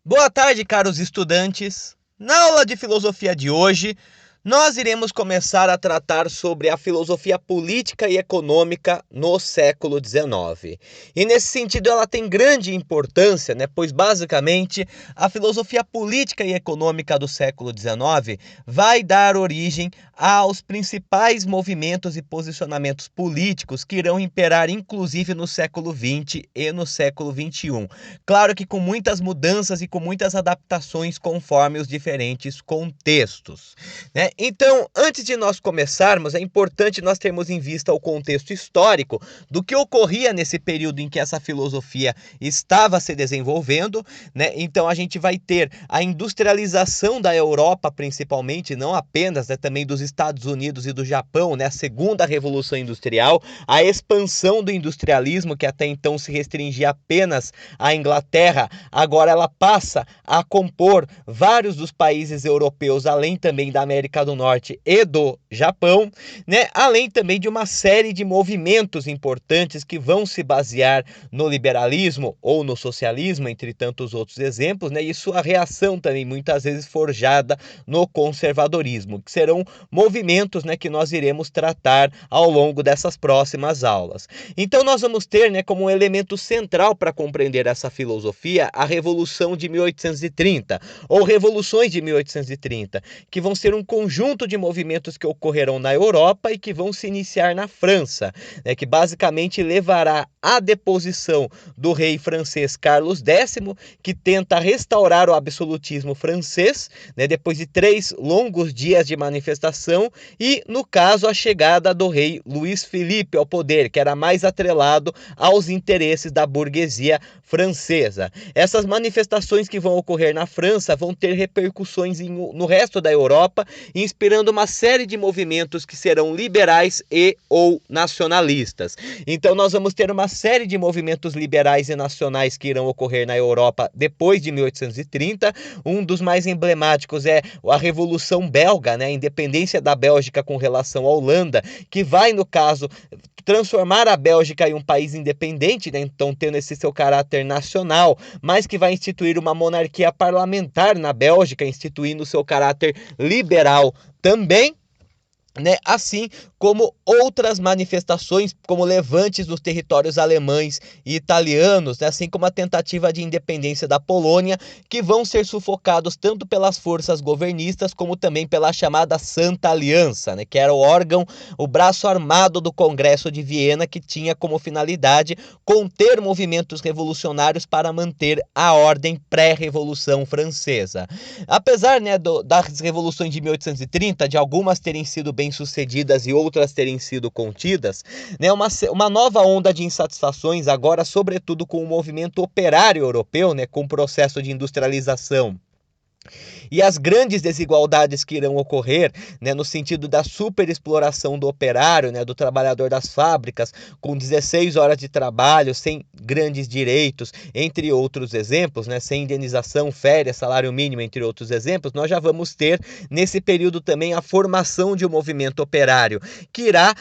Boa tarde, caros estudantes. Na aula de filosofia de hoje, nós iremos começar a tratar sobre a filosofia política e econômica no século XIX. E nesse sentido ela tem grande importância, pois basicamente a filosofia política e econômica do século XIX vai dar origem aos principais movimentos e posicionamentos políticos que irão imperar inclusive no século XX e no século XXI. Claro que com muitas mudanças e com muitas adaptações conforme os diferentes contextos. Então, antes de nós começarmos, é importante nós termos em vista o contexto histórico do que ocorria nesse período em que essa filosofia estava se desenvolvendo. Então, a gente vai ter a industrialização da Europa, principalmente, não apenas, também dos Estados Unidos e do Japão, a segunda revolução industrial, a expansão do industrialismo, que até então se restringia apenas à Inglaterra, agora ela passa a compor vários dos países europeus, além também da América do Norte e do Japão, além também de uma série de movimentos importantes que vão se basear no liberalismo ou no socialismo, entre tantos outros exemplos, e sua reação também muitas vezes forjada no conservadorismo, que serão movimentos que nós iremos tratar ao longo dessas próximas aulas. Então nós vamos ter como um elemento central para compreender essa filosofia a Revolução de 1830, ou Revoluções de 1830, que vão ser um conjunto de movimentos que ocorrerão na Europa e que vão se iniciar na França, que basicamente levará à deposição do rei francês Carlos X, que tenta restaurar o absolutismo francês, depois de 3 longos dias de manifestação, e, no caso, a chegada do rei Luís Felipe ao poder, que era mais atrelado aos interesses da burguesia francesa. Essas manifestações que vão ocorrer na França vão ter repercussões no resto da Europa, inspirando uma série de movimentos que serão liberais e ou nacionalistas. Então nós vamos ter uma série de movimentos liberais e nacionais que irão ocorrer na Europa depois de 1830. Um dos mais emblemáticos é a Revolução Belga, a independência da Bélgica com relação à Holanda, que vai, no caso, transformar a Bélgica em um país independente, então tendo esse seu caráter nacional, mas que vai instituir uma monarquia parlamentar na Bélgica, instituindo seu caráter liberal também. Assim como outras manifestações, como levantes nos territórios alemães e italianos, assim como a tentativa de independência da Polônia, que vão ser sufocados tanto pelas forças governistas como também pela chamada Santa Aliança, que era o órgão, o braço armado do Congresso de Viena, que tinha como finalidade conter movimentos revolucionários para manter a ordem pré-revolução francesa. Apesar das revoluções de 1830, de algumas terem sido bem-sucedidas e outras terem sido contidas, uma nova onda de insatisfações, agora sobretudo com o movimento operário europeu, com o processo de industrialização e as grandes desigualdades que irão ocorrer, no sentido da superexploração do operário, do trabalhador das fábricas, com 16 horas de trabalho, sem grandes direitos, entre outros exemplos, sem indenização, férias, salário mínimo, entre outros exemplos, nós já vamos ter nesse período também a formação de um movimento operário, que irá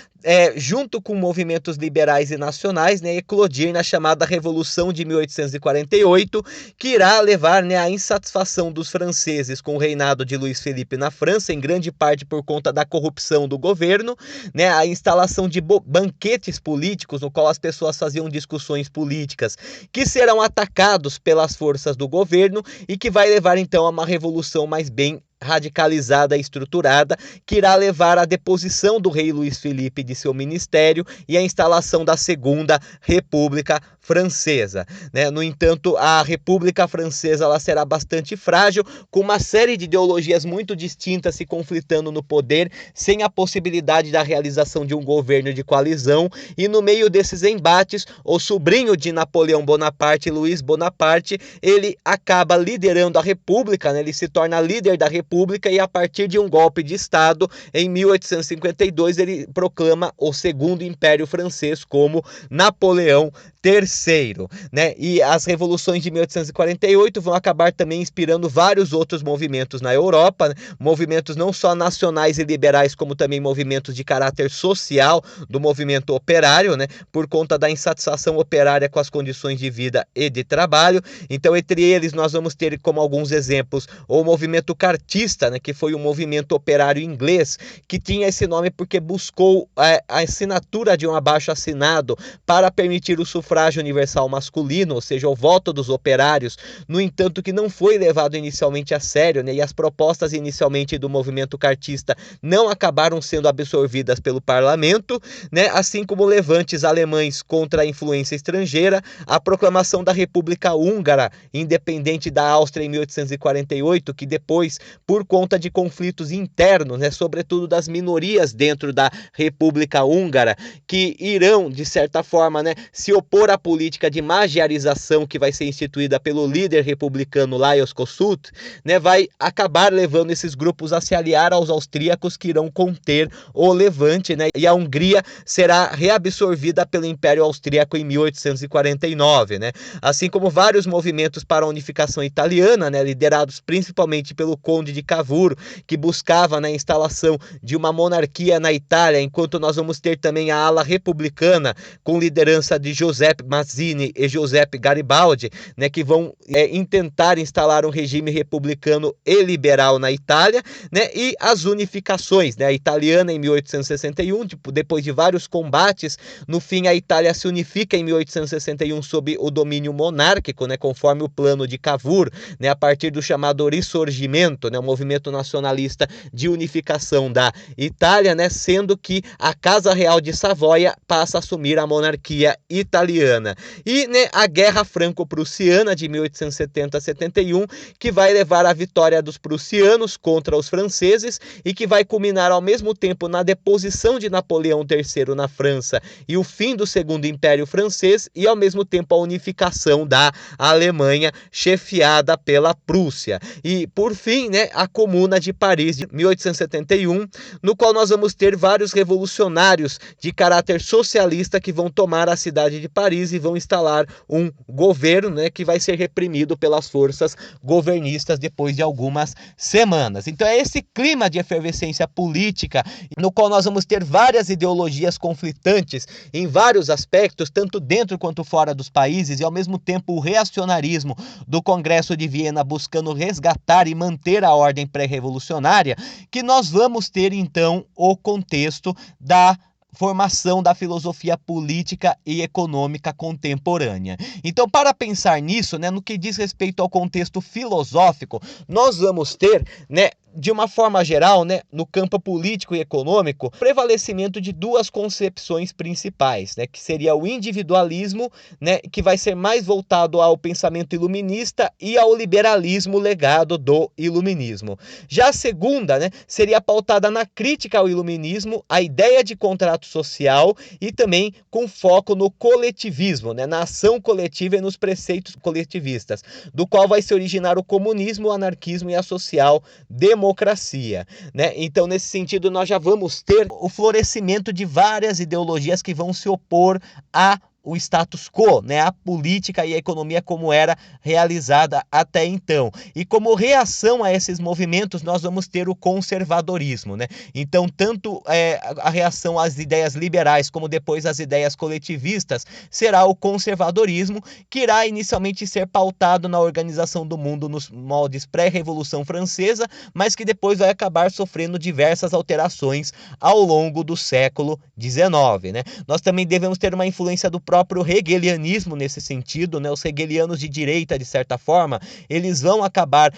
junto com movimentos liberais e nacionais, eclodir na chamada Revolução de 1848, que irá levar à insatisfação dos franceses com o reinado de Luís Felipe na França, em grande parte por conta da corrupção do governo, a instalação de banquetes políticos, no qual as pessoas faziam discussões políticas, que serão atacados pelas forças do governo e que vai levar então a uma revolução mais bem radicalizada e estruturada, que irá levar à deposição do rei Luís Felipe de seu ministério e à instalação da Segunda República Francesa. No entanto, a República Francesa ela será bastante frágil, com uma série de ideologias muito distintas se conflitando no poder, sem a possibilidade da realização de um governo de coalizão, e no meio desses embates, o sobrinho de Napoleão Bonaparte, Luís Bonaparte, ele acaba liderando a República, ele se torna líder da República república e a partir de um golpe de Estado, em 1852, ele proclama o Segundo Império Francês como Napoleão III, né? E as revoluções de 1848 vão acabar também inspirando vários outros movimentos na Europa, né? Movimentos não só nacionais e liberais, como também movimentos de caráter social do movimento operário, né? Por conta da insatisfação operária com as condições de vida e de trabalho. Então, entre eles, nós vamos ter como alguns exemplos o movimento cartista, né? Que foi um movimento operário inglês, que tinha esse nome porque buscou a assinatura de um abaixo-assinado para permitir o sufrágio universal masculino, ou seja, o voto dos operários, no entanto que não foi levado inicialmente a sério, né, e as propostas inicialmente do movimento cartista não acabaram sendo absorvidas pelo parlamento, né, assim como levantes alemães contra a influência estrangeira, a proclamação da República Húngara, independente da Áustria em 1848, que depois, por conta de conflitos internos, né, sobretudo das minorias dentro da República Húngara, que irão, de certa forma, né, se opor à política de magiarização que vai ser instituída pelo líder republicano Lajos Kossuth, né, vai acabar levando esses grupos a se aliar aos austríacos que irão conter o Levante, né, e a Hungria será reabsorvida pelo Império Austríaco em 1849, né, assim como vários movimentos para a unificação italiana, né, liderados principalmente pelo Conde de Cavour, que buscava, né, a instalação de uma monarquia na Itália, enquanto nós vamos ter também a ala republicana com liderança de Giuseppe Mazzini e Giuseppe Garibaldi, né, que vão intentar instalar um regime republicano e liberal na Itália, né, e as unificações, né, a italiana em 1861, depois de vários combates, no fim a Itália se unifica em 1861 sob o domínio monárquico, né, conforme o plano de Cavour, né, a partir do chamado Risorgimento, né, o movimento nacionalista de unificação da Itália, né, sendo que a Casa Real de Savoia passa a assumir a monarquia italiana. E, né, a Guerra Franco-Prussiana de 1870 a 71, que vai levar à vitória dos prussianos contra os franceses e que vai culminar ao mesmo tempo na deposição de Napoleão III na França e o fim do Segundo Império Francês e ao mesmo tempo a unificação da Alemanha chefiada pela Prússia. E por fim, né, a Comuna de Paris de 1871, no qual nós vamos ter vários revolucionários de caráter socialista que vão tomar a cidade de Paris e vão instalar um governo, né, que vai ser reprimido pelas forças governistas depois de algumas semanas. Então é esse clima de efervescência política no qual nós vamos ter várias ideologias conflitantes em vários aspectos, tanto dentro quanto fora dos países, e ao mesmo tempo o reacionarismo do Congresso de Viena buscando resgatar e manter a ordem pré-revolucionária, que nós vamos ter então o contexto da formação da filosofia política e econômica contemporânea. Então, para pensar nisso, né, no que diz respeito ao contexto filosófico, nós vamos ter, né, de uma forma geral, né, no campo político e econômico, prevalecimento de duas concepções principais, né, que seria o individualismo, né, que vai ser mais voltado ao pensamento iluminista e ao liberalismo legado do iluminismo. Já a segunda, né, seria pautada na crítica ao iluminismo, a ideia de contrato social e também com foco no coletivismo, né, na ação coletiva e nos preceitos coletivistas, do qual vai se originar o comunismo, o anarquismo e a social-democracia, né? Então, nesse sentido, nós já vamos ter o florescimento de várias ideologias que vão se opor o status quo, né, a política e a economia como era realizada até então. E como reação a esses movimentos, nós vamos ter o conservadorismo, né? Então, tanto a reação às ideias liberais como depois às ideias coletivistas será o conservadorismo, que irá inicialmente ser pautado na organização do mundo nos moldes pré-revolução francesa, mas que depois vai acabar sofrendo diversas alterações ao longo do século XIX, né? Nós também devemos ter uma influência do próprio hegelianismo nesse sentido, né? Os hegelianos de direita, de certa forma, eles vão acabar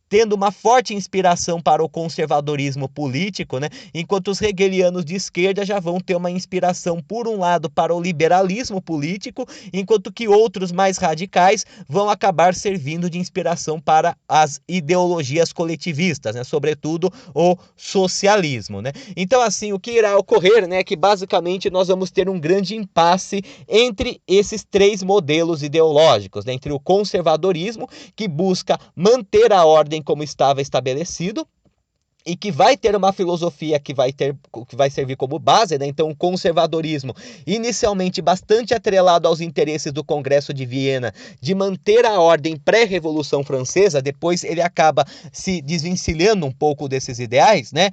tendo uma forte inspiração para o conservadorismo político, né? Enquanto os hegelianos de esquerda já vão ter uma inspiração, por um lado, para o liberalismo político, enquanto que outros mais radicais vão acabar servindo de inspiração para as ideologias coletivistas, né? Sobretudo o socialismo, né? Então, assim, o que irá ocorrer, né, é que basicamente nós vamos ter um grande impasse entre esses três modelos ideológicos, né? Entre o conservadorismo, que busca manter a ordem ordem como estava estabelecido, e que vai ter uma filosofia que vai servir como base, né? Então, o conservadorismo, inicialmente bastante atrelado aos interesses do Congresso de Viena, de manter a ordem pré-Revolução Francesa, depois ele acaba se desvencilhando um pouco desses ideais, né?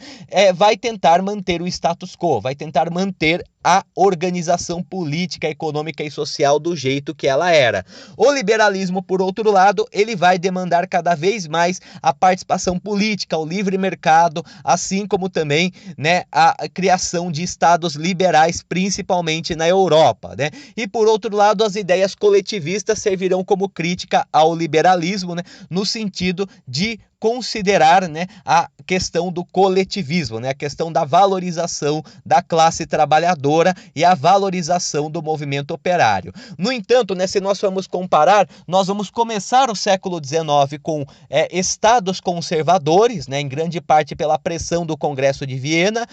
Vai tentar manter o status quo, vai tentar manter a organização política, econômica e social do jeito que ela era. O liberalismo, por outro lado, ele vai demandar cada vez mais a participação política, o livre mercado, assim como também, né, a criação de estados liberais, principalmente na Europa, né? E por outro lado, as ideias coletivistas servirão como crítica ao liberalismo, né, no sentido de considerar, né, a questão do coletivismo, né, a questão da valorização da classe trabalhadora e a valorização do movimento operário. No entanto, né, se nós formos comparar, nós vamos começar o século XIX com estados conservadores, né, em grande parte pela pressão do Congresso de Viena.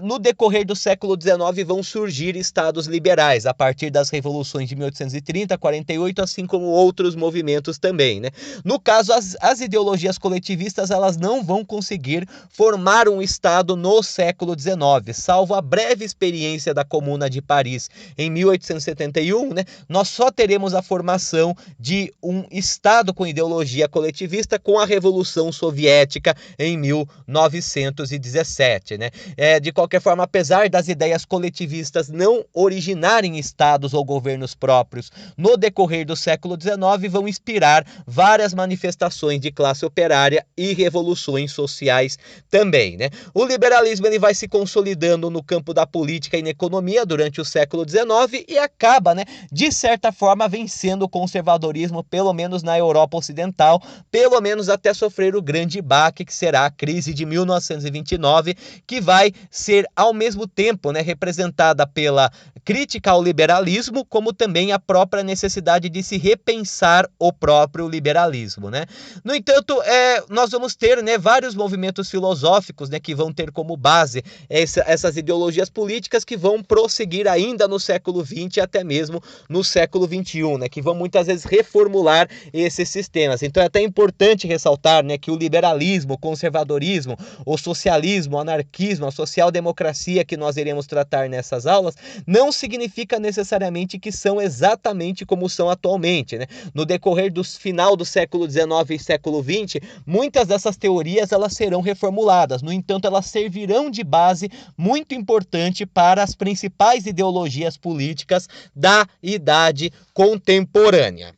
No decorrer do século XIX vão surgir estados liberais, a partir das revoluções de 1830, 48, assim como outros movimentos também, né. No caso, as ideologias coletivistas, elas não vão conseguir formar um Estado no século XIX, salvo a breve experiência da Comuna de Paris em 1871, né? Nós só teremos a formação de um Estado com ideologia coletivista com a Revolução Soviética em 1917, né? De qualquer forma, apesar das ideias coletivistas não originarem estados ou governos próprios no decorrer do século XIX, vão inspirar várias manifestações de classe operária e revoluções sociais também, né? O liberalismo ele vai se consolidando no campo da política e na economia durante o século XIX e acaba, né, de certa forma vencendo o conservadorismo, pelo menos na Europa Ocidental, pelo menos até sofrer o grande baque que será a crise de 1929, que vai ser ao mesmo tempo, né, representada pela crítica ao liberalismo, como também a própria necessidade de se repensar o próprio liberalismo, né? No entanto, nós vamos ter, né, vários movimentos filosóficos, né, que vão ter como base essas ideologias políticas que vão prosseguir ainda no século XX e até mesmo no século XXI, né, que vão muitas vezes reformular esses sistemas. Então é até importante ressaltar, né, que o liberalismo, o conservadorismo, o socialismo, o anarquismo, a social-democracia que nós iremos tratar nessas aulas, não significa necessariamente que são exatamente como são atualmente, né? No decorrer do final do século XIX e século XX, muitas dessas teorias elas serão reformuladas. No entanto, elas servirão de base muito importante para as principais ideologias políticas da idade contemporânea.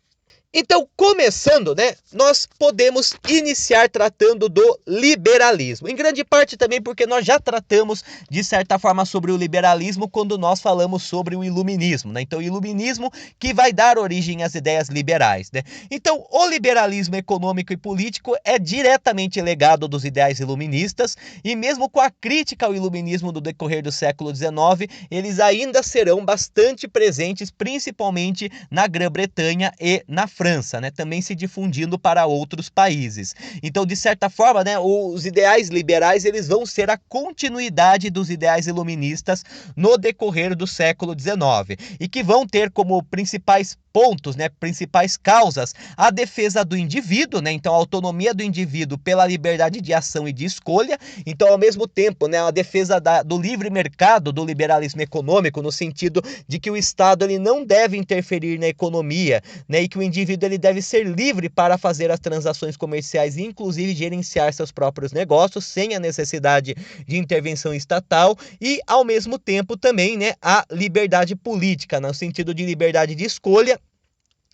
Então, começando, né, nós podemos iniciar tratando do liberalismo. Em grande parte também porque nós já tratamos, de certa forma, sobre o liberalismo quando nós falamos sobre o iluminismo, né? Então, o iluminismo que vai dar origem às ideias liberais, né? Então, o liberalismo econômico e político é diretamente legado dos ideais iluministas e mesmo com a crítica ao iluminismo do decorrer do século XIX, eles ainda serão bastante presentes, principalmente na Grã-Bretanha e na França, né, também se difundindo para outros países. Então, de certa forma, né, os ideais liberais eles vão ser a continuidade dos ideais iluministas no decorrer do século XIX e que vão ter como principais pontos, né, principais causas, a defesa do indivíduo, né, então a autonomia do indivíduo pela liberdade de ação e de escolha, então ao mesmo tempo, né, a defesa do livre mercado, do liberalismo econômico, no sentido de que o Estado ele não deve interferir na economia, né, e que o indivíduo ele deve ser livre para fazer as transações comerciais e inclusive gerenciar seus próprios negócios sem a necessidade de intervenção estatal e ao mesmo tempo também, né, a liberdade política, no sentido de liberdade de escolha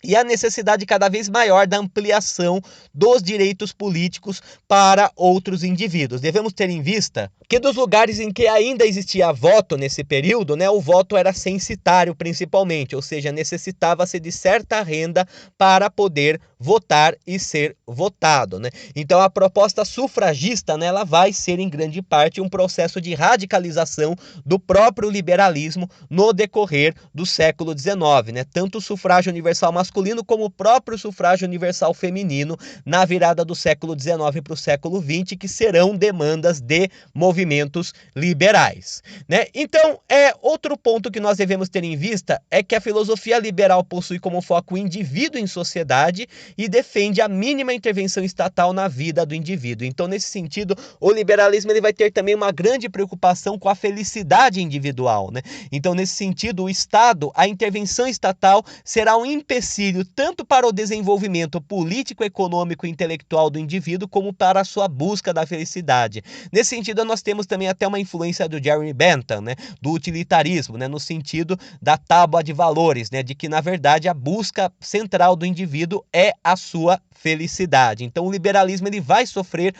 e a necessidade cada vez maior da ampliação dos direitos políticos para outros indivíduos. Devemos ter em vista que dos lugares em que ainda existia voto nesse período, né, o voto era censitário principalmente, ou seja, necessitava-se de certa renda para poder votar e ser votado, né? Então a proposta sufragista, né, ela vai ser em grande parte um processo de radicalização do próprio liberalismo no decorrer do século XIX, né? Tanto o sufrágio universal masculino masculino, como o próprio sufrágio universal feminino na virada do século XIX para o século XX, que serão demandas de movimentos liberais, né? Então, outro ponto que nós devemos ter em vista é que a filosofia liberal possui como foco o indivíduo em sociedade e defende a mínima intervenção estatal na vida do indivíduo. Então, nesse sentido, o liberalismo ele vai ter também uma grande preocupação com a felicidade individual, né? Então, nesse sentido, o Estado, a intervenção estatal será um empecilho tanto para o desenvolvimento político, econômico e intelectual do indivíduo, como para a sua busca da felicidade. Nesse sentido, nós temos também até uma influência do Jeremy Bentham, né, do utilitarismo, né, no sentido da tábua de valores, né, de que, na verdade, a busca central do indivíduo é a sua felicidade. Então, o liberalismo ele vai sofrer,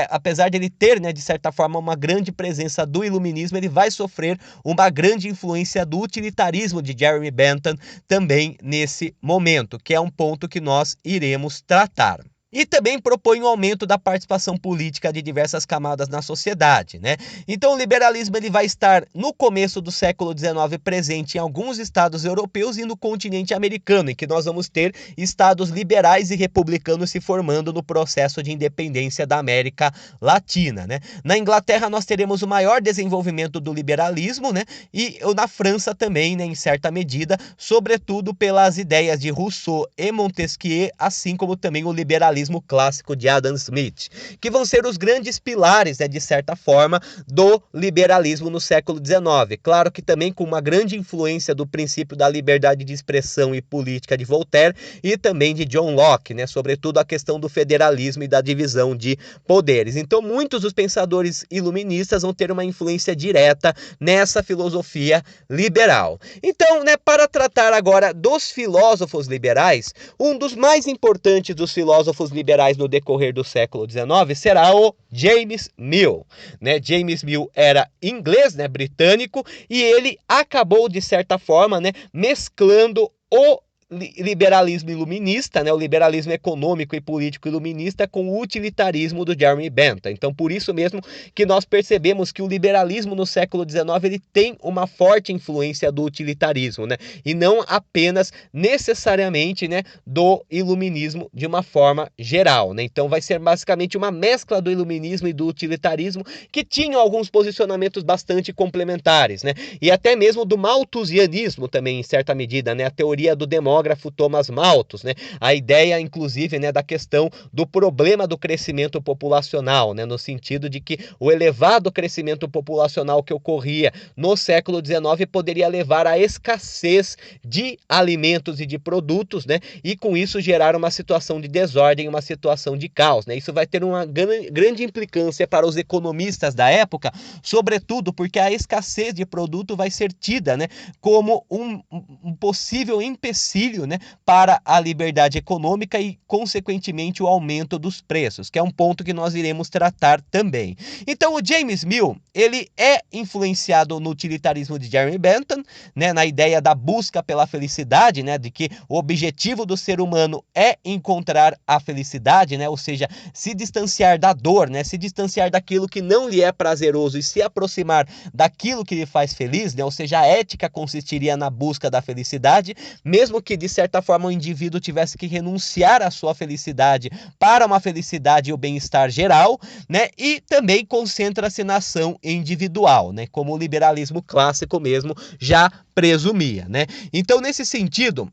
apesar de ele ter, né, de certa forma, uma grande presença do iluminismo, ele vai sofrer uma grande influência do utilitarismo de Jeremy Bentham também nesse momento, que é um ponto que nós iremos tratar. E também propõe um aumento da participação política de diversas camadas na sociedade, né? Então o liberalismo ele vai estar no começo do século XIX presente em alguns estados europeus e no continente americano, em que nós vamos ter estados liberais e republicanos se formando no processo de independência da América Latina, né? Na Inglaterra nós teremos o maior desenvolvimento do liberalismo, né? E na França também, né, em certa medida, sobretudo pelas ideias de Rousseau e Montesquieu, assim como também o liberalismo clássico de Adam Smith, que vão ser os grandes pilares, né, de certa forma, do liberalismo no século XIX. Claro que também com uma grande influência do princípio da liberdade de expressão e política de Voltaire e também de John Locke, né, sobretudo a questão do federalismo e da divisão de poderes. Então, muitos dos pensadores iluministas vão ter uma influência direta nessa filosofia liberal. Então, né, para tratar agora dos filósofos liberais, um dos mais importantes dos filósofos liberais no decorrer do século XIX será o James Mill, né? James Mill era inglês, né, britânico, e ele acabou de certa forma, né, mesclando o liberalismo iluminista, né, o liberalismo econômico e político iluminista com o utilitarismo do Jeremy Bentham. Então, por isso mesmo que nós percebemos que o liberalismo no século XIX ele tem uma forte influência do utilitarismo, né, e não apenas necessariamente, né, do iluminismo de uma forma geral, né. Então, vai ser basicamente uma mescla do iluminismo e do utilitarismo que tinham alguns posicionamentos bastante complementares, né, e até mesmo do malthusianismo também em certa medida, né, a teoria do demógrafo Thomas Malthus, né? A ideia, inclusive, né, da questão do problema do crescimento populacional, né, no sentido de que o elevado crescimento populacional que ocorria no século XIX poderia levar à escassez de alimentos e de produtos, né, e com isso gerar uma situação de desordem, uma situação de caos, né? Isso vai ter uma grande implicância para os economistas da época, sobretudo porque a escassez de produto vai ser tida, né, como um possível empecilho, né, para a liberdade econômica e, consequentemente, o aumento dos preços, que é um ponto que nós iremos tratar também. Então, o James Mill, ele é influenciado no utilitarismo de Jeremy Bentham, né, na ideia da busca pela felicidade, né, de que o objetivo do ser humano é encontrar a felicidade, né, ou seja, se distanciar da dor, né, se distanciar daquilo que não lhe é prazeroso e se aproximar daquilo que lhe faz feliz, né, ou seja, a ética consistiria na busca da felicidade, mesmo que de certa forma o indivíduo tivesse que renunciar à sua felicidade para uma felicidade e o bem-estar geral, né? E também concentra-se na ação individual, né? Como o liberalismo clássico mesmo já presumia, né? Então, nesse sentido,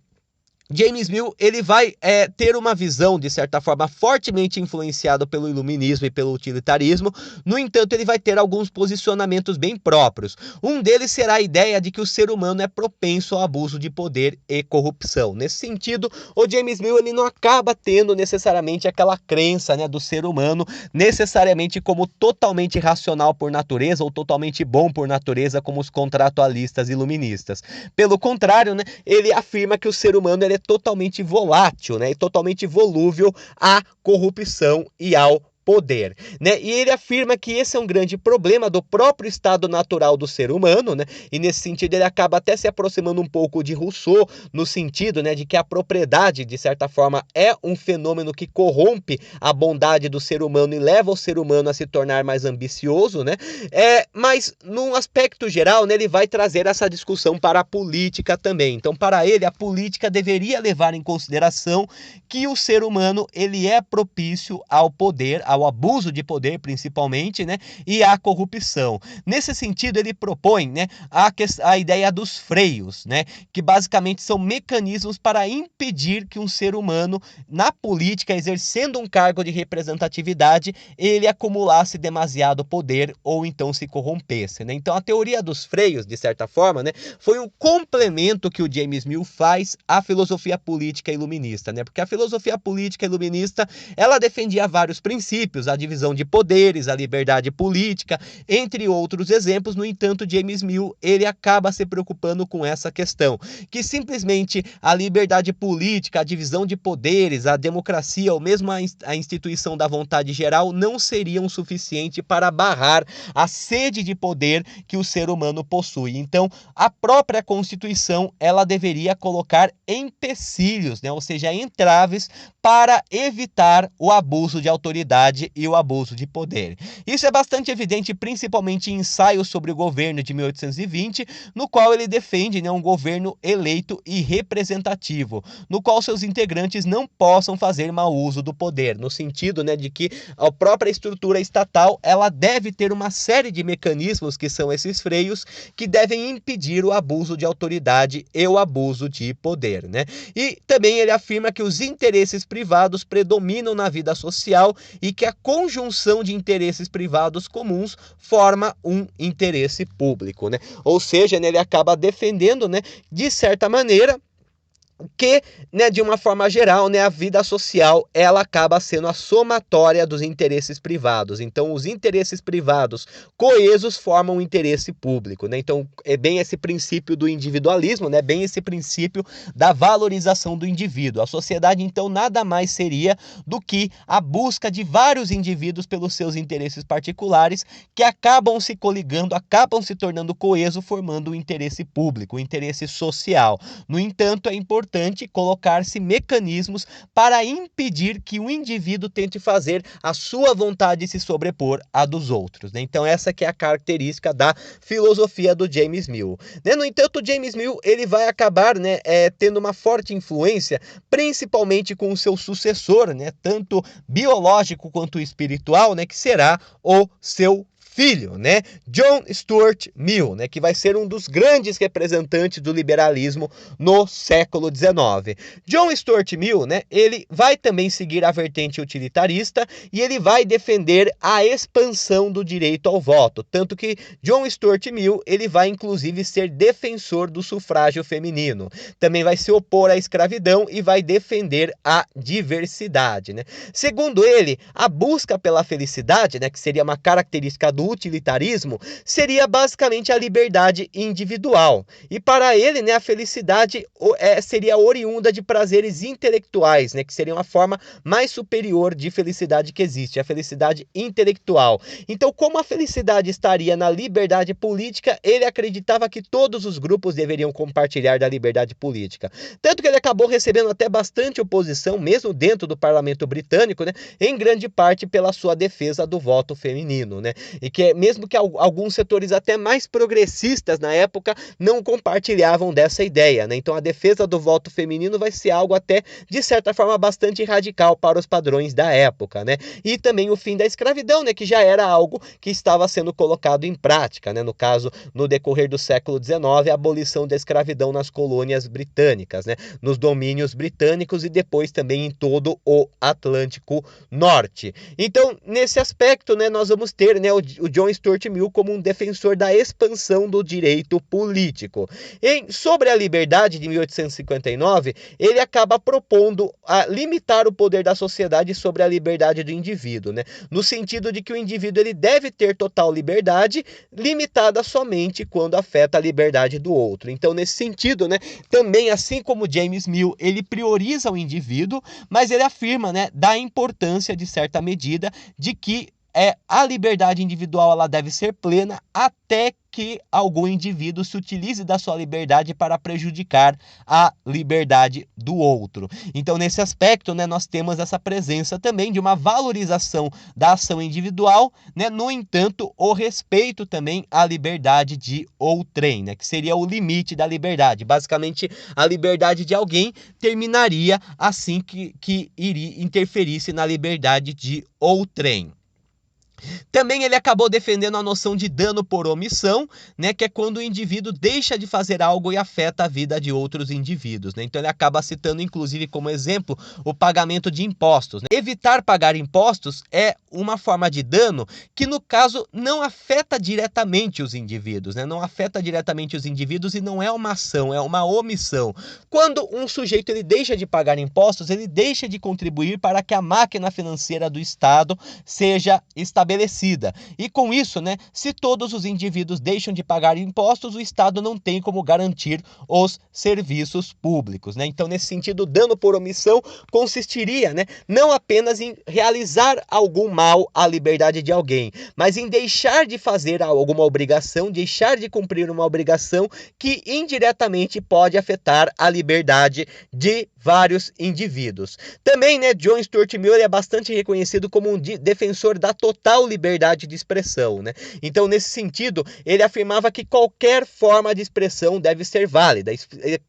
James Mill ele vai ter uma visão, de certa forma, fortemente influenciada pelo iluminismo e pelo utilitarismo. No entanto, ele vai ter alguns posicionamentos bem próprios. Um deles será a ideia de que o ser humano é propenso ao abuso de poder e corrupção. Nesse sentido, o James Mill ele não acaba tendo necessariamente aquela crença, né, do ser humano necessariamente como totalmente racional por natureza ou totalmente bom por natureza, como os contratualistas iluministas. Pelo contrário, né, ele afirma que o ser humano ele é totalmente volátil, né, e totalmente volúvel à corrupção e ao poder, né? E ele afirma que esse é um grande problema do próprio estado natural do ser humano, né? E nesse sentido ele acaba até se aproximando um pouco de Rousseau, no sentido, né, de que a propriedade, de certa forma, é um fenômeno que corrompe a bondade do ser humano e leva o ser humano a se tornar mais ambicioso, né? Mas, num aspecto geral, né, ele vai trazer essa discussão para a política também. Então, para ele, a política deveria levar em consideração que o ser humano ele é propício ao poder, ao abuso de poder, principalmente, né, e à corrupção. Nesse sentido, ele propõe, né, a ideia dos freios, né, que basicamente são mecanismos para impedir que um ser humano, na política, exercendo um cargo de representatividade, ele acumulasse demasiado poder ou então se corrompesse, né? Então, a teoria dos freios, de certa forma, né, foi um complemento que o James Mill faz à filosofia política iluminista, né? Porque a filosofia política iluminista, ela defendia vários princípios, a divisão de poderes, a liberdade política, entre outros exemplos. No entanto, James Mill, ele acaba se preocupando com essa questão, que simplesmente a liberdade política, a divisão de poderes, a democracia ou mesmo a instituição da vontade geral não seriam suficiente para barrar a sede de poder que o ser humano possui. Então, a própria Constituição, ela deveria colocar empecilhos, né? Ou seja, entraves para evitar o abuso de autoridade e o abuso de poder. Isso é bastante evidente, principalmente em ensaios sobre o governo de 1820, no qual ele defende, né, um governo eleito e representativo, no qual seus integrantes não possam fazer mau uso do poder, no sentido, né, de que a própria estrutura estatal ela deve ter uma série de mecanismos que são esses freios que devem impedir o abuso de autoridade e o abuso de poder, né? E também ele afirma que os interesses privados predominam na vida social e que a conjunção de interesses privados comuns forma um interesse público, né? Ou seja, né, ele acaba defendendo, né, de certa maneira, que, né, de uma forma geral, né, a vida social ela acaba sendo a somatória dos interesses privados. Então, os interesses privados coesos formam um interesse público, né? Então, é bem esse princípio do individualismo, né? Bem esse princípio da valorização do indivíduo. A sociedade, então, nada mais seria do que a busca de vários indivíduos pelos seus interesses particulares que acabam se coligando, acabam se tornando coeso, formando um interesse público, um interesse social. No entanto, é importante colocar-se mecanismos para impedir que o indivíduo tente fazer a sua vontade se sobrepor à dos outros, né? Então essa que é a característica da filosofia do James Mill, né? No entanto, o James Mill ele vai acabar, né, tendo uma forte influência, principalmente com o seu sucessor, né, tanto biológico quanto espiritual, né, que será o seu filho, né, John Stuart Mill, né, que vai ser um dos grandes representantes do liberalismo no século XIX. John Stuart Mill, né, ele vai também seguir a vertente utilitarista e ele vai defender a expansão do direito ao voto, tanto que John Stuart Mill, ele vai inclusive ser defensor do sufrágio feminino. Também vai se opor à escravidão e vai defender a diversidade, né? Segundo ele, a busca pela felicidade, né, que seria uma característica do utilitarismo, seria basicamente a liberdade individual. E para ele, né, a felicidade seria oriunda de prazeres intelectuais, né, que seria uma forma mais superior de felicidade que existe, a felicidade intelectual. Então, como a felicidade estaria na liberdade política, ele acreditava que todos os grupos deveriam compartilhar da liberdade política. Tanto que ele acabou recebendo até bastante oposição, mesmo dentro do parlamento britânico, né, em grande parte pela sua defesa do voto feminino, né? E que mesmo que alguns setores até mais progressistas na época não compartilhavam dessa ideia, né? Então a defesa do voto feminino vai ser algo até, de certa forma, bastante radical para os padrões da época, né? E também o fim da escravidão, né? Que já era algo que estava sendo colocado em prática, né? No caso, no decorrer do século XIX, a abolição da escravidão nas colônias britânicas, né? Nos domínios britânicos e depois também em todo o Atlântico Norte. Então, nesse aspecto, né, nós vamos ter, né, o o John Stuart Mill como um defensor da expansão do direito político. Sobre a liberdade de 1859, ele acaba propondo a limitar o poder da sociedade sobre a liberdade do indivíduo, né? No sentido de que o indivíduo ele deve ter total liberdade, limitada somente quando afeta a liberdade do outro. Então, nesse sentido, né, também assim como James Mill, ele prioriza o indivíduo, mas ele afirma, né, da importância de certa medida de que a liberdade individual ela deve ser plena até que algum indivíduo se utilize da sua liberdade para prejudicar a liberdade do outro. Então, nesse aspecto, né, nós temos essa presença também de uma valorização da ação individual, né, no entanto, o respeito também à liberdade de outrem, né, que seria o limite da liberdade. Basicamente, a liberdade de alguém terminaria assim que iria interferisse na liberdade de outrem. Também ele acabou defendendo a noção de dano por omissão, né, que é quando o indivíduo deixa de fazer algo e afeta a vida de outros indivíduos, né? Então ele acaba citando, inclusive, como exemplo, o pagamento de impostos, né? Evitar pagar impostos é uma forma de dano que, no caso, não afeta diretamente os indivíduos, né? Não afeta diretamente os indivíduos e não é uma ação, é uma omissão. Quando um sujeito ele deixa de pagar impostos, ele deixa de contribuir para que a máquina financeira do Estado seja estabelecida. E com isso, né, se todos os indivíduos deixam de pagar impostos, o Estado não tem como garantir os serviços públicos, né? Então, nesse sentido, o dano por omissão consistiria, né, não apenas em realizar algum mal à liberdade de alguém, mas em deixar de fazer alguma obrigação, deixar de cumprir uma obrigação que indiretamente pode afetar a liberdade de vários indivíduos. Também, né, John Stuart Mill é bastante reconhecido como um defensor da total liberdade de expressão, né? Então, nesse sentido, ele afirmava que qualquer forma de expressão deve ser válida,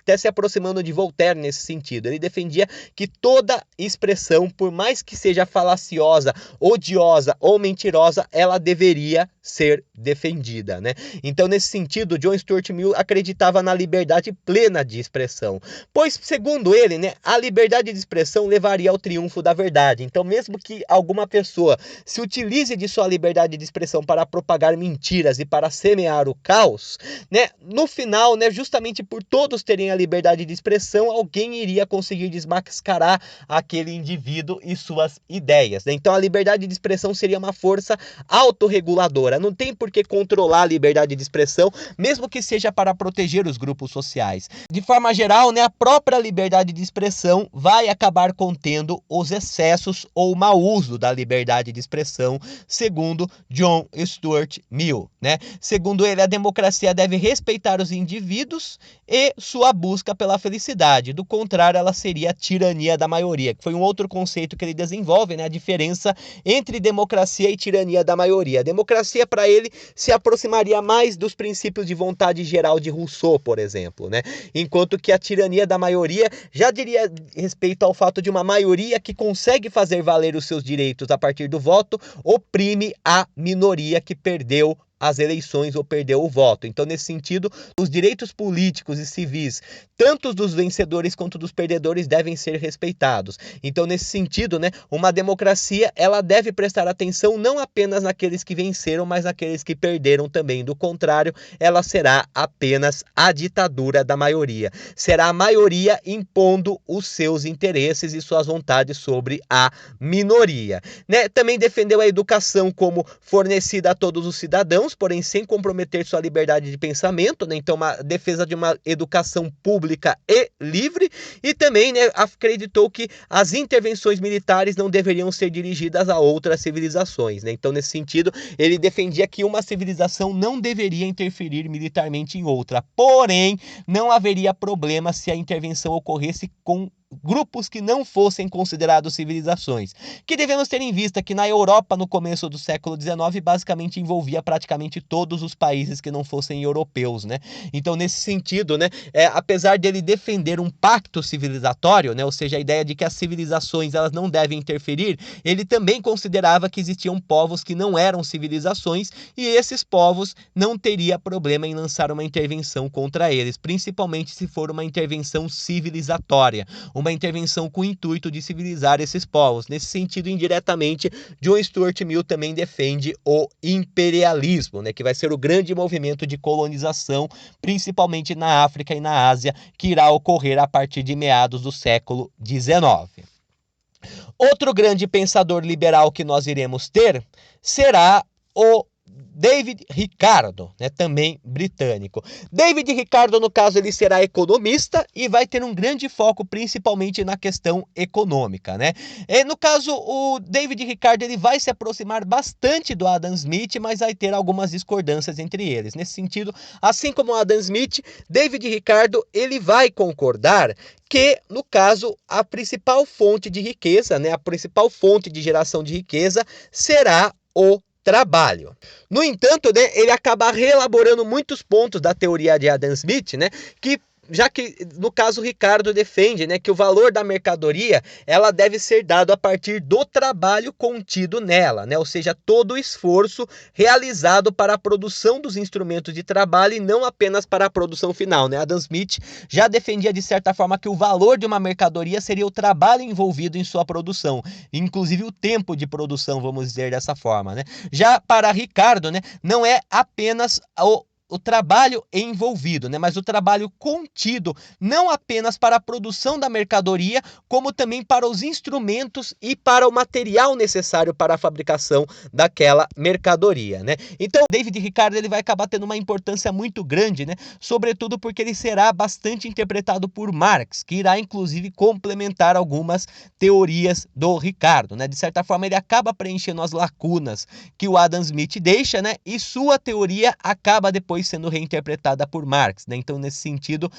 até se aproximando de Voltaire nesse sentido. Ele defendia que toda expressão, por mais que seja falaciosa, odiosa ou mentirosa, ela deveria ser defendida, né? Então, nesse sentido, John Stuart Mill acreditava na liberdade plena de expressão, pois, segundo ele, né, a liberdade de expressão levaria ao triunfo da verdade. Então, mesmo que alguma pessoa se utilize de sua liberdade de expressão para propagar mentiras e para semear o caos, né, no final, né, justamente por todos terem a liberdade de expressão, alguém iria conseguir desmascarar aquele indivíduo e suas ideias, né? Então, a liberdade de expressão seria uma força autorreguladora. Não tem por que controlar a liberdade de expressão, mesmo que seja para proteger os grupos sociais. De forma geral, né, a própria liberdade de expressão vai acabar contendo os excessos ou o mau uso da liberdade de expressão, segundo John Stuart Mill, né? Segundo ele, a democracia deve respeitar os indivíduos e sua busca pela felicidade. Do contrário, ela seria a tirania da maioria, que foi um outro conceito que ele desenvolve, né? A diferença entre democracia e tirania da maioria. A democracia, para ele, se aproximaria mais dos princípios de vontade geral de Rousseau, por exemplo, né? Enquanto que a tirania da maioria já diria respeito ao fato de uma maioria que consegue fazer valer os seus direitos a partir do voto, oprime a minoria que perdeu as eleições ou perdeu o voto. Então, nesse sentido, os direitos políticos e civis, tanto dos vencedores quanto dos perdedores, devem ser respeitados. Então, nesse sentido, né, uma democracia, ela deve prestar atenção não apenas naqueles que venceram, mas naqueles que perderam também. Do contrário, ela será apenas a ditadura da maioria. Será a maioria impondo os seus interesses e suas vontades sobre a minoria, né? Também defendeu a educação como fornecida a todos os cidadãos, porém sem comprometer sua liberdade de pensamento, né? Então, uma defesa de uma educação pública e livre, e também, né, acreditou que as intervenções militares não deveriam ser dirigidas a outras civilizações, né? Então, nesse sentido, ele defendia que uma civilização não deveria interferir militarmente em outra, porém, não haveria problema se a intervenção ocorresse com grupos que não fossem considerados civilizações, que devemos ter em vista que na Europa, no começo do século XIX, basicamente envolvia praticamente todos os países que não fossem europeus, né? Então, nesse sentido, né, apesar dele defender um pacto civilizatório, né, ou seja, a ideia de que as civilizações elas não devem interferir, ele também considerava que existiam povos que não eram civilizações e esses povos não teria problema em lançar uma intervenção contra eles, principalmente se for uma intervenção civilizatória. uma intervenção com o intuito de civilizar esses povos. Nesse sentido, indiretamente, John Stuart Mill também defende o imperialismo, né, que vai ser o grande movimento de colonização, principalmente na África e na Ásia, que irá ocorrer a partir de meados do século XIX. Outro grande pensador liberal que nós iremos ter será o David Ricardo, né, também britânico. David Ricardo, no caso, ele será economista e vai ter um grande foco principalmente na questão econômica, né? No caso, o David Ricardo ele vai se aproximar bastante do Adam Smith, mas vai ter algumas discordâncias entre eles. Nesse sentido, assim como o Adam Smith, David Ricardo ele vai concordar que, no caso, a principal fonte de riqueza, né, a principal fonte de geração de riqueza será o trabalho. No entanto, né, ele acaba reelaborando muitos pontos da teoria de Adam Smith, né, já que, no caso, Ricardo defende, né, que o valor da mercadoria ela deve ser dado a partir do trabalho contido nela, né, ou seja, todo o esforço realizado para a produção dos instrumentos de trabalho e não apenas para a produção final, né. Adam Smith já defendia, de certa forma, que o valor de uma mercadoria seria o trabalho envolvido em sua produção, inclusive o tempo de produção, vamos dizer dessa forma, né. Já para Ricardo, né, não é apenas o trabalho envolvido, né? Mas o trabalho contido, não apenas para a produção da mercadoria, como também para os instrumentos e para o material necessário para a fabricação daquela mercadoria, né? Então, David Ricardo ele vai acabar tendo uma importância muito grande, né? Sobretudo porque ele será bastante interpretado por Marx, que irá inclusive complementar algumas teorias do Ricardo, né? De certa forma, ele acaba preenchendo as lacunas que o Adam Smith deixa, né? E sua teoria acaba depois sendo reinterpretada por Marx, né? Então, nesse sentido,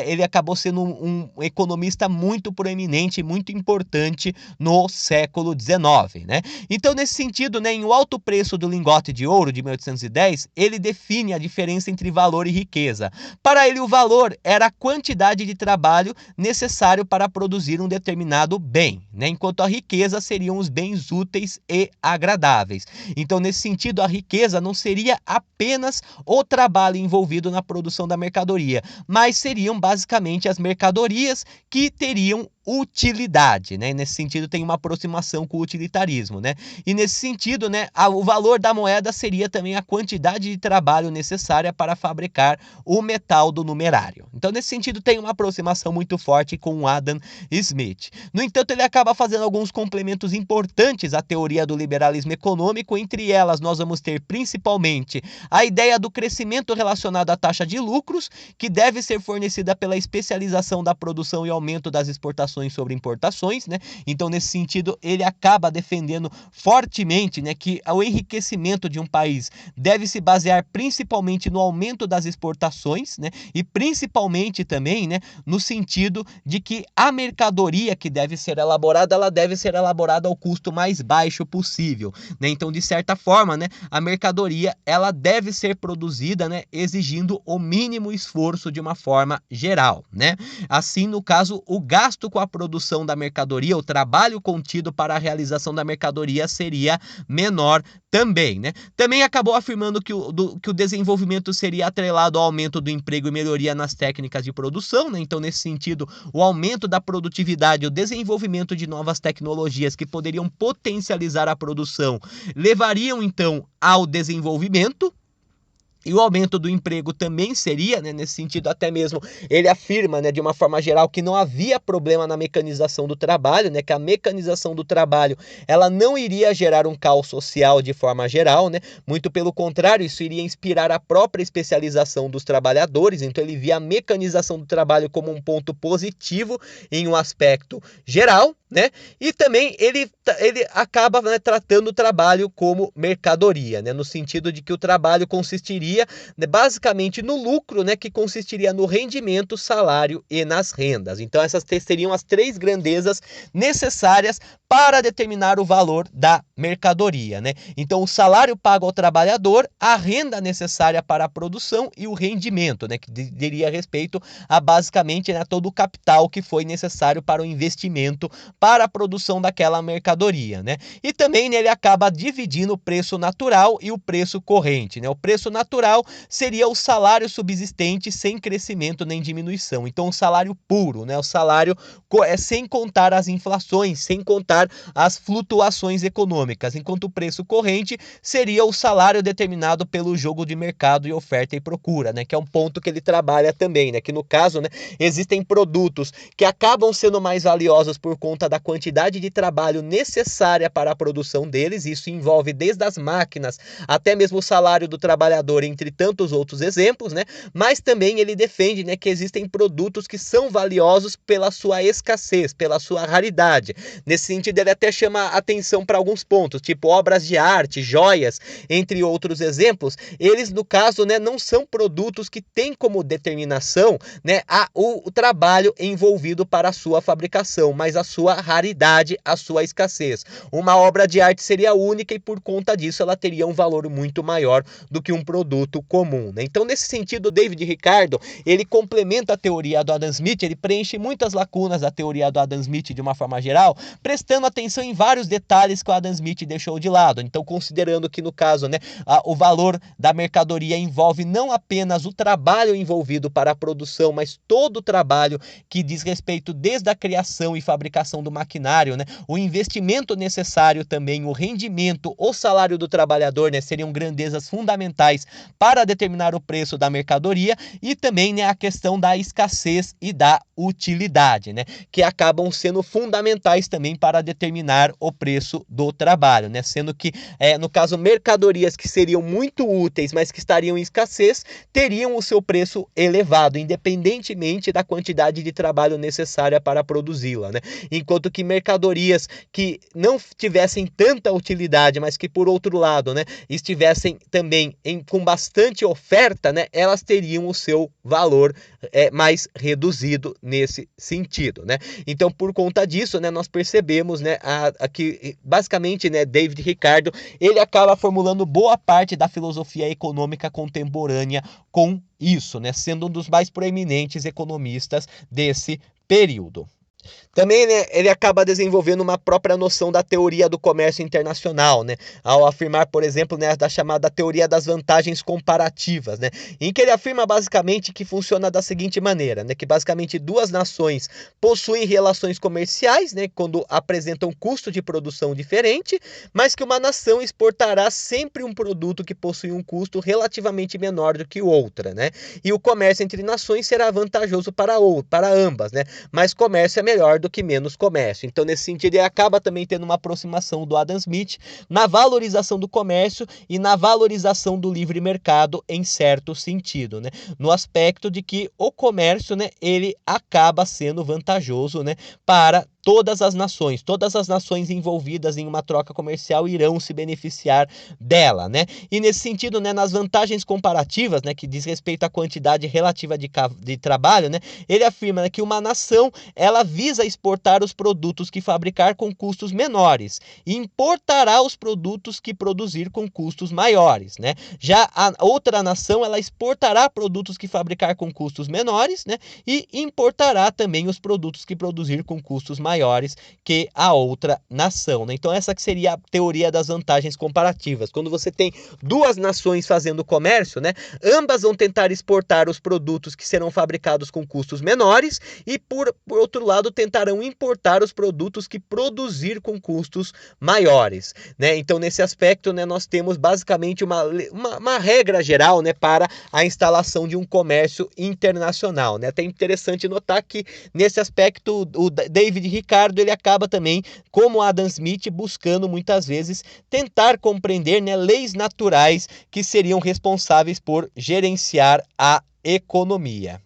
ele acabou sendo um economista muito proeminente, muito importante no século XIX, né? Então, nesse sentido, né, em O Alto Preço do Lingote de Ouro, de 1810, ele define a diferença entre valor e riqueza. Para ele, o valor era a quantidade de trabalho necessário para produzir um determinado bem, né? Enquanto a riqueza seriam os bens úteis e agradáveis. Então, nesse sentido, a riqueza não seria apenas o trabalho envolvido na produção da mercadoria, mas seriam basicamente as mercadorias que teriam utilidade, né? Nesse sentido tem uma aproximação com o utilitarismo, né? E nesse sentido, né, o valor da moeda seria também a quantidade de trabalho necessária para fabricar o metal do numerário. Então, nesse sentido, tem uma aproximação muito forte com o Adam Smith. No entanto, ele acaba fazendo alguns complementos importantes à teoria do liberalismo econômico. Entre elas, nós vamos ter principalmente a ideia do crescimento relacionado à taxa de lucros, que deve ser fornecida pela especialização da produção e aumento das exportações sobre importações, né? Então, nesse sentido, ele acaba defendendo fortemente, né, que o enriquecimento de um país deve se basear principalmente no aumento das exportações, né? E principalmente também, né, no sentido de que a mercadoria que deve ser elaborada, ela deve ser elaborada ao custo mais baixo possível, né? Então, de certa forma, né, a mercadoria ela deve ser produzida, né, exigindo o mínimo esforço de uma forma geral, né? Assim, no caso, o gasto com a produção da mercadoria, o trabalho contido para a realização da mercadoria seria menor também, né? Também acabou afirmando que o desenvolvimento seria atrelado ao aumento do emprego e melhoria nas técnicas de produção, né? Então, nesse sentido, o aumento da produtividade, o desenvolvimento de novas tecnologias que poderiam potencializar a produção, levariam então ao desenvolvimento. E o aumento do emprego também seria, né, nesse sentido, até mesmo ele afirma, né, de uma forma geral que não havia problema na mecanização do trabalho, né, que a mecanização do trabalho ela não iria gerar um caos social de forma geral, né, muito pelo contrário, isso iria inspirar a própria especialização dos trabalhadores. Então ele via a mecanização do trabalho como um ponto positivo em um aspecto geral, né, e também ele acaba, né, tratando o trabalho como mercadoria, né, no sentido de que o trabalho consistiria, né, basicamente no lucro, né, que consistiria no rendimento, salário e nas rendas. Então essas seriam as três grandezas necessárias para determinar o valor da mercadoria, né? Então o salário pago ao trabalhador, a renda necessária para a produção e o rendimento, né, que diria respeito a basicamente, né, todo o capital que foi necessário para o investimento para a produção daquela mercadoria, né? E também, né, ele acaba dividindo o preço natural e o preço corrente, né? O preço natural seria o salário subsistente sem crescimento nem diminuição. Então, o salário puro, né? O salário sem contar as inflações, sem contar as flutuações econômicas, enquanto o preço corrente seria o salário determinado pelo jogo de mercado e oferta e procura, né? Que é um ponto que ele trabalha também, né? Que no caso, né, existem produtos que acabam sendo mais valiosos por conta da quantidade de trabalho necessária para a produção deles. Isso envolve desde as máquinas até mesmo o salário do trabalhador, entre tantos outros exemplos, né? Mas também ele defende, né, que existem produtos que são valiosos pela sua escassez, pela sua raridade. Nesse sentido, ele até chama atenção para alguns pontos, tipo obras de arte, joias, entre outros exemplos. Eles, no caso, né, não são produtos que têm como determinação, né, o trabalho envolvido para a sua fabricação, mas a sua raridade, a sua escassez. Uma obra de arte seria única e, por conta disso, ela teria um valor muito maior do que um produto comum, né? Então, nesse sentido, David Ricardo, ele complementa a teoria do Adam Smith, ele preenche muitas lacunas da teoria do Adam Smith de uma forma geral, prestando atenção em vários detalhes que o Adam Smith deixou de lado. Então, considerando que, no caso, né, o valor da mercadoria envolve não apenas o trabalho envolvido para a produção, mas todo o trabalho que diz respeito desde a criação e fabricação do maquinário, né, o investimento necessário também, o rendimento, o salário do trabalhador, né, seriam grandezas fundamentais para determinar o preço da mercadoria, e também, né, a questão da escassez e da utilidade, né, que acabam sendo fundamentais também para determinar o preço do trabalho, né, sendo que, no caso, mercadorias que seriam muito úteis, mas que estariam em escassez, teriam o seu preço elevado, independentemente da quantidade de trabalho necessária para produzi-la, né, enquanto que mercadorias que não tivessem tanta utilidade, mas que, por outro lado, né, estivessem também com bastante oferta, né, elas teriam o seu valor mais reduzido nesse sentido, né? Então, por conta disso, né, nós percebemos, né, que basicamente, né, David Ricardo, ele acaba formulando boa parte da filosofia econômica contemporânea com isso, né, sendo um dos mais proeminentes economistas desse período. Também, né, ele acaba desenvolvendo uma própria noção da teoria do comércio internacional, né, ao afirmar, por exemplo, né, da chamada teoria das vantagens comparativas, né, em que ele afirma basicamente que funciona da seguinte maneira, né, que basicamente duas nações possuem relações comerciais, né, quando apresentam custo de produção diferente, mas que uma nação exportará sempre um produto que possui um custo relativamente menor do que outra, né, e o comércio entre nações será vantajoso para ambas, né, mas comércio é melhor do que menos comércio. Então, nesse sentido, ele acaba também tendo uma aproximação do Adam Smith na valorização do comércio e na valorização do livre mercado em certo sentido, né? No aspecto de que o comércio, né, ele acaba sendo vantajoso, né, para todas as nações envolvidas em uma troca comercial irão se beneficiar dela, né? E nesse sentido, né, nas vantagens comparativas, né, que diz respeito à quantidade relativa de trabalho, né, ele afirma, né, que uma nação, ela visa exportar os produtos que fabricar com custos menores e importará os produtos que produzir com custos maiores, né? Já a outra nação, ela exportará produtos que fabricar com custos menores, né, e importará também os produtos que produzir com custos maiores que a outra nação, né? Então, essa que seria a teoria das vantagens comparativas. Quando você tem duas nações fazendo comércio, né, ambas vão tentar exportar os produtos que serão fabricados com custos menores e, por outro lado, tentarão importar os produtos que produzir com custos maiores, né? Então, nesse aspecto, né, nós temos basicamente uma regra geral, né, para a instalação de um comércio internacional, né? Até interessante notar que, nesse aspecto, o David Ricardo, ele acaba também, como Adam Smith, buscando muitas vezes tentar compreender, né, leis naturais que seriam responsáveis por gerenciar a economia.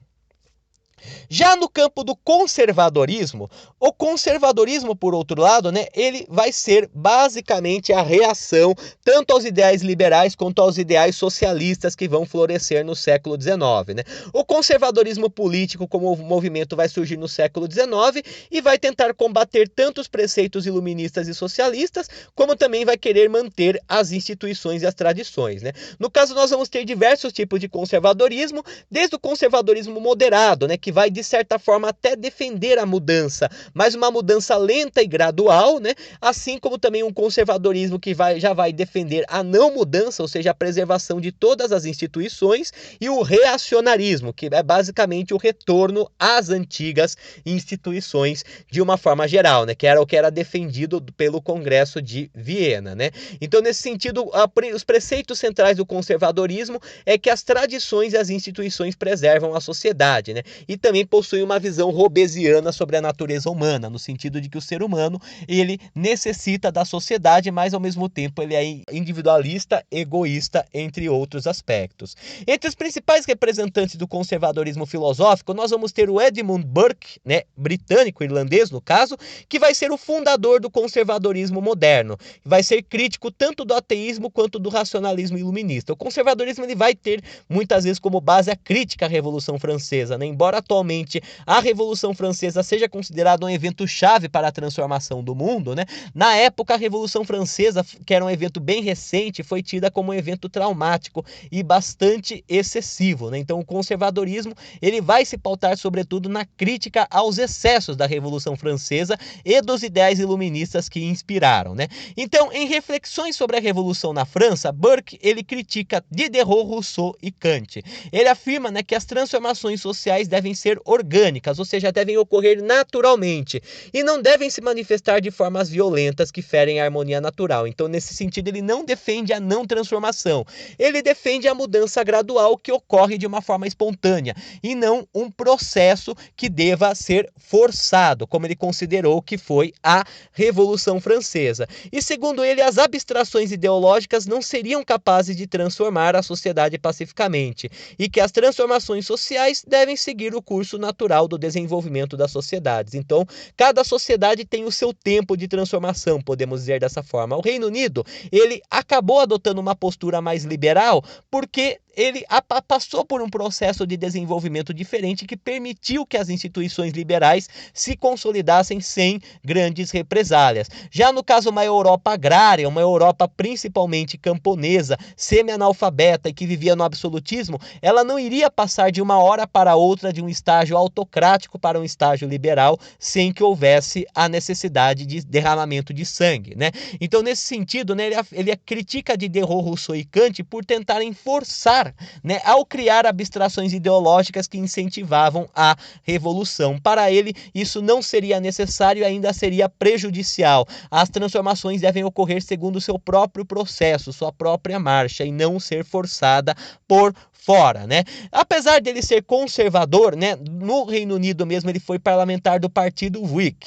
Já no campo do conservadorismo, o conservadorismo, por outro lado, né, ele vai ser basicamente a reação tanto aos ideais liberais quanto aos ideais socialistas que vão florescer no século XIX, né? O conservadorismo político como movimento vai surgir no século XIX e vai tentar combater tanto os preceitos iluministas e socialistas, como também vai querer manter as instituições e as tradições, né? No caso, nós vamos ter diversos tipos de conservadorismo, desde o conservadorismo moderado, né, que vai, de certa forma, até defender a mudança, mas uma mudança lenta e gradual, né? Assim como também um conservadorismo que já vai defender a não mudança, ou seja, a preservação de todas as instituições, e o reacionarismo, que é basicamente o retorno às antigas instituições de uma forma geral, né? Que era o que era defendido pelo Congresso de Viena, né? Então, nesse sentido, os preceitos centrais do conservadorismo é que as tradições e as instituições preservam a sociedade, né? E também possui uma visão hobbesiana sobre a natureza humana, no sentido de que o ser humano, ele necessita da sociedade, mas ao mesmo tempo ele é individualista, egoísta, entre outros aspectos. Entre os principais representantes do conservadorismo filosófico, nós vamos ter o Edmund Burke, né, britânico-irlandês no caso, que vai ser o fundador do conservadorismo moderno. Vai ser crítico tanto do ateísmo quanto do racionalismo iluminista. O conservadorismo ele vai ter muitas vezes como base a crítica à Revolução Francesa, né? Embora atualmente a Revolução Francesa seja considerada um evento chave para a transformação do mundo, né? Na época a Revolução Francesa, que era um evento bem recente, foi tida como um evento traumático e bastante excessivo, né? Então o conservadorismo ele vai se pautar sobretudo na crítica aos excessos da Revolução Francesa e dos ideais iluministas que inspiraram, né? Então, em reflexões sobre a Revolução na França, Burke ele critica Diderot, Rousseau e Kant. Ele afirma, né, que as transformações sociais devem ser orgânicas, ou seja, devem ocorrer naturalmente e não devem se manifestar de formas violentas que ferem a harmonia natural. Então, nesse sentido, ele não defende a não transformação. Ele defende a mudança gradual que ocorre de uma forma espontânea e não um processo que deva ser forçado, como ele considerou que foi a Revolução Francesa. E segundo ele, as abstrações ideológicas não seriam capazes de transformar a sociedade pacificamente e que as transformações sociais devem seguir o curso natural do desenvolvimento das sociedades. Então, cada sociedade tem o seu tempo de transformação, podemos dizer dessa forma. O Reino Unido, ele acabou adotando uma postura mais liberal porque ele passou por um processo de desenvolvimento diferente que permitiu que as instituições liberais se consolidassem sem grandes represálias. Já no caso, uma Europa agrária, uma Europa principalmente camponesa, semi-analfabeta e que vivia no absolutismo, ela não iria passar de uma hora para outra de um estágio autocrático para um estágio liberal sem que houvesse a necessidade de derramamento de sangue, né? Então, nesse sentido, né, ele critica Diderot, Rousseau e Kant por tentarem forçar, né, ao criar abstrações ideológicas que incentivavam a revolução. Para ele, isso não seria necessário e ainda seria prejudicial. As transformações devem ocorrer segundo o seu próprio processo, sua própria marcha, e não ser forçada por fora, né? Apesar dele ser conservador, né, no Reino Unido mesmo ele foi parlamentar do partido Whig,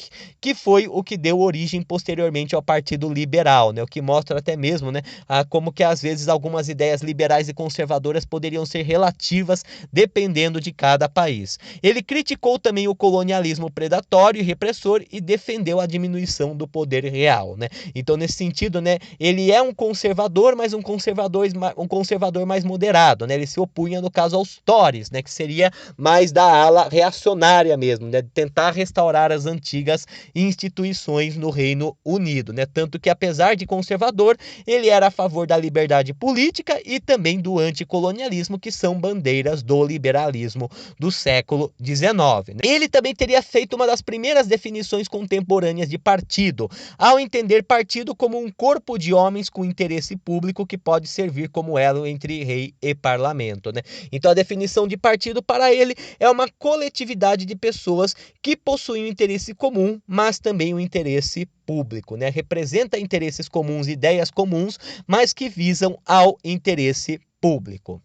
que foi o que deu origem posteriormente ao Partido Liberal, né? O que mostra até mesmo, né, como que às vezes algumas ideias liberais e conservadoras poderiam ser relativas dependendo de cada país. Ele criticou também o colonialismo predatório e repressor e defendeu a diminuição do poder real, né? Então, nesse sentido, né, ele é um conservador, mas um conservador mais moderado, né? Ele se opunha, no caso, aos Tories, né, que seria mais da ala reacionária mesmo, né, de tentar restaurar as antigas instituições no Reino Unido, né? Tanto que, apesar de conservador, ele era a favor da liberdade política e também do anticolonialismo, que são bandeiras do liberalismo do século XIX. Né? Ele também teria feito uma das primeiras definições contemporâneas de partido, ao entender partido como um corpo de homens com interesse público que pode servir como elo entre rei e parlamento. Né? Então, a definição de partido para ele é uma coletividade de pessoas que possuem um interesse comum, mas também um interesse público, né? Representa interesses comuns, ideias comuns, mas que visam ao interesse público.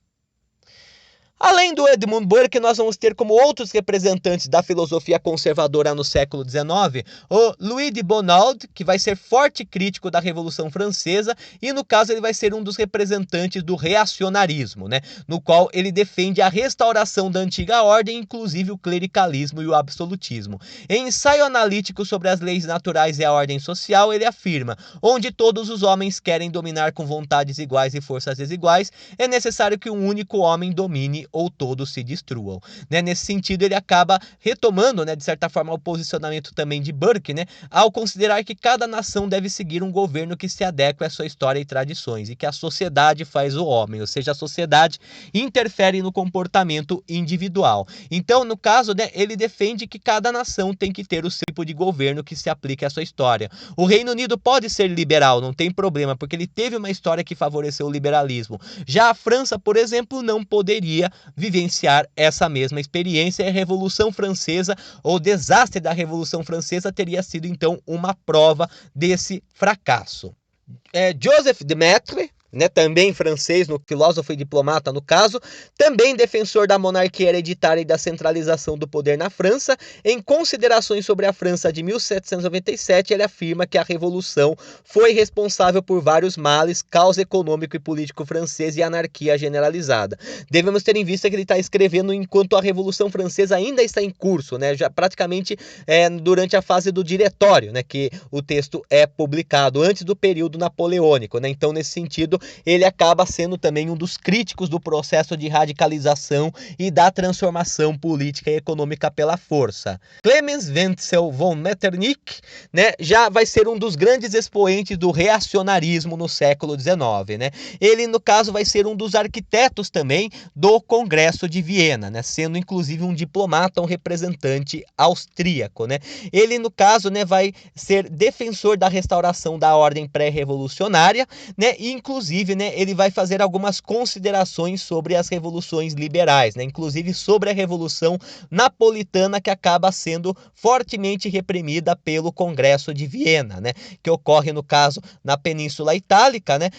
Além do Edmund Burke, nós vamos ter como outros representantes da filosofia conservadora no século XIX, o Louis de Bonald, que vai ser forte crítico da Revolução Francesa, e no caso ele vai ser um dos representantes do reacionarismo, né? No qual ele defende a restauração da antiga ordem, inclusive o clericalismo e o absolutismo. Em ensaio analítico sobre as leis naturais e a ordem social, ele afirma: onde todos os homens querem dominar com vontades iguais e forças desiguais, é necessário que um único homem domine ou todos se destruam, né? Nesse sentido, ele acaba retomando, né, de certa forma, o posicionamento também de Burke, né, ao considerar que cada nação deve seguir um governo que se adeque à sua história e tradições, e que a sociedade faz o homem, ou seja, a sociedade interfere no comportamento individual. Então, no caso, né, ele defende que cada nação tem que ter o seu tipo de governo que se aplique à sua história. O Reino Unido pode ser liberal, não tem problema, porque ele teve uma história que favoreceu o liberalismo. Já a França, por exemplo, não poderia vivenciar essa mesma experiência, e a Revolução Francesa, ou o desastre da Revolução Francesa, teria sido então uma prova desse fracasso. Joseph de Maistre, né, também francês, filósofo e diplomata no caso, também defensor da monarquia hereditária e da centralização do poder na França, em considerações sobre a França de 1797, ele afirma que a Revolução foi responsável por vários males, caos econômico e político francês e anarquia generalizada. Devemos ter em vista que ele está escrevendo enquanto a Revolução Francesa ainda está em curso, né, já praticamente durante a fase do Diretório, né, que o texto é publicado antes do período napoleônico, né. Então, nesse sentido, ele acaba sendo também um dos críticos do processo de radicalização e da transformação política e econômica pela força. Clemens Wenzel von Metternich, né, já vai ser um dos grandes expoentes do reacionarismo no século XIX, né? Ele, no caso, vai ser um dos arquitetos também do Congresso de Viena, né, sendo inclusive um diplomata, um representante austríaco, né? Ele, no caso, né, vai ser defensor da restauração da ordem pré-revolucionária, né, e inclusive, né, ele vai fazer algumas considerações sobre as revoluções liberais, né, inclusive sobre a Revolução Napolitana, que acaba sendo fortemente reprimida pelo Congresso de Viena, né, que ocorre, no caso, na Península Itálica, né,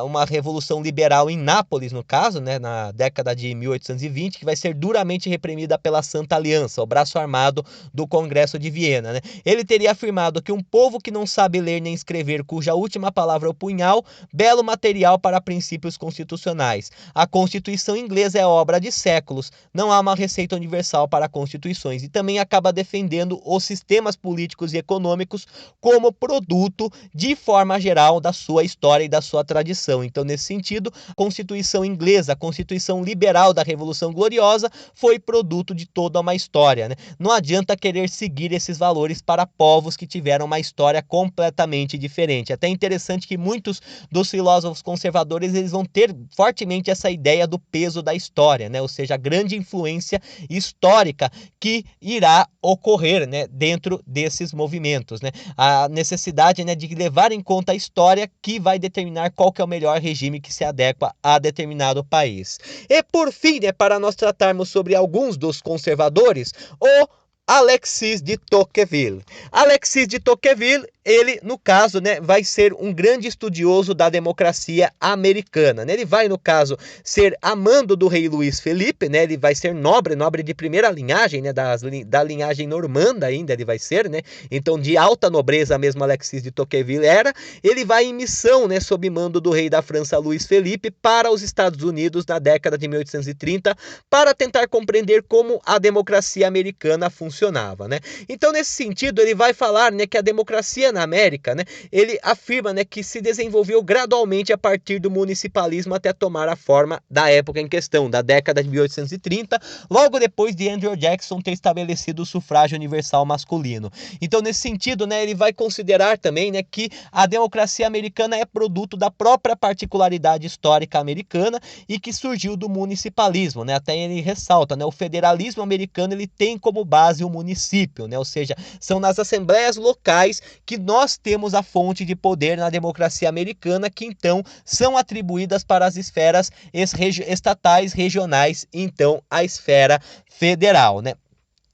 uma revolução liberal em Nápoles, no caso, né, na década de 1820, que vai ser duramente reprimida pela Santa Aliança, o braço armado do Congresso de Viena, né. Ele teria afirmado que um povo que não sabe ler nem escrever, cuja última palavra é o punhal, belo material para princípios constitucionais. A Constituição inglesa é obra de séculos, não há uma receita universal para constituições, e também acaba defendendo os sistemas políticos e econômicos como produto, de forma geral, da sua história e da sua tradição. Então, nesse sentido, a Constituição inglesa, a Constituição liberal da Revolução Gloriosa, foi produto de toda uma história, né? Não adianta querer seguir esses valores para povos que tiveram uma história completamente diferente. Até interessante que muitos dos filósofos conservadores, eles vão ter fortemente essa ideia do peso da história, né? Ou seja, a grande influência histórica que irá ocorrer, né, dentro desses movimentos, né? A necessidade, né, de levar em conta a história que vai determinar qual que é o melhor regime que se adequa a determinado país. E por fim, né, para nós tratarmos sobre alguns dos conservadores, o Alexis de Tocqueville. Alexis de Tocqueville, ele, no caso, né, vai ser um grande estudioso da democracia americana, né? Ele vai, no caso, ser amando do rei Luís Felipe, né? Ele vai ser nobre de primeira linhagem, né? Da linhagem normanda ainda ele vai ser, né? Então, de alta nobreza mesmo, Alexis de Tocqueville era. Ele vai em missão, né, sob mando do rei da França, Luís Felipe, para os Estados Unidos na década de 1830, para tentar compreender como a democracia americana funcionava, né? Então, nesse sentido, ele vai falar, né, que a democracia na América, né, ele afirma, né, que se desenvolveu gradualmente a partir do municipalismo até tomar a forma da época em questão, da década de 1830, logo depois de Andrew Jackson ter estabelecido o sufrágio universal masculino. Então, nesse sentido, né, ele vai considerar também, né, que a democracia americana é produto da própria particularidade histórica americana e que surgiu do municipalismo, né? Até ele ressalta, né, o federalismo americano, ele tem como base o município, né? Ou seja, são nas assembleias locais que nós temos a fonte de poder na democracia americana, que então são atribuídas para as esferas estatais, regionais, e então a esfera federal, né?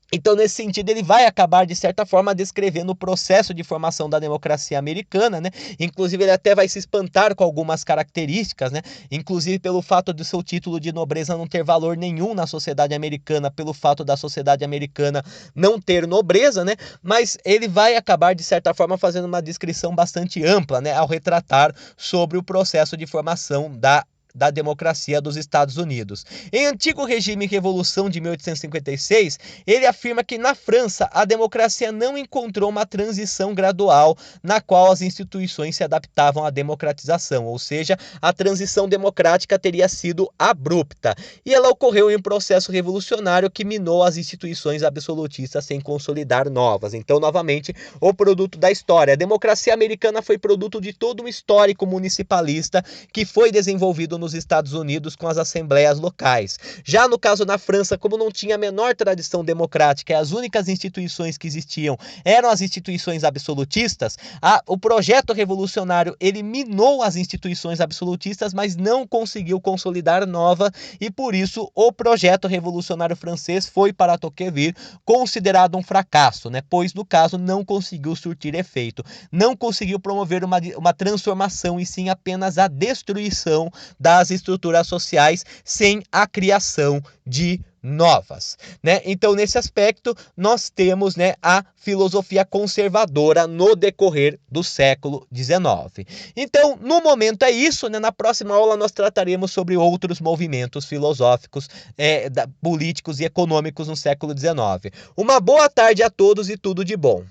Então, nesse sentido, ele vai acabar, de certa forma, descrevendo o processo de formação da democracia americana, né? Inclusive, ele até vai se espantar com algumas características, né? Inclusive, pelo fato do seu título de nobreza não ter valor nenhum na sociedade americana, pelo fato da sociedade americana não ter nobreza, né? Mas ele vai acabar, de certa forma, fazendo uma descrição bastante ampla, né? Ao retratar sobre o processo de formação da da democracia dos Estados Unidos. Em Antigo Regime e Revolução de 1856, ele afirma que na França a democracia não encontrou uma transição gradual na qual as instituições se adaptavam à democratização, ou seja, a transição democrática teria sido abrupta, e ela ocorreu em um processo revolucionário que minou as instituições absolutistas sem consolidar novas. Então, novamente, o produto da história. A democracia americana foi produto de todo um histórico municipalista que foi desenvolvido nos Estados Unidos com as assembleias locais. Já no caso na França, como não tinha a menor tradição democrática e as únicas instituições que existiam eram as instituições absolutistas, o projeto revolucionário eliminou as instituições absolutistas, mas não conseguiu consolidar nova, e por isso o projeto revolucionário francês foi para Tocqueville considerado um fracasso, pois no caso não conseguiu surtir efeito, não conseguiu promover uma transformação, e sim apenas a destruição das estruturas sociais sem a criação de novas, Então, nesse aspecto, nós temos, a filosofia conservadora no decorrer do século XIX. Então, no momento é isso, Na próxima aula nós trataremos sobre outros movimentos filosóficos, políticos e econômicos no século XIX. Uma boa tarde a todos e tudo de bom.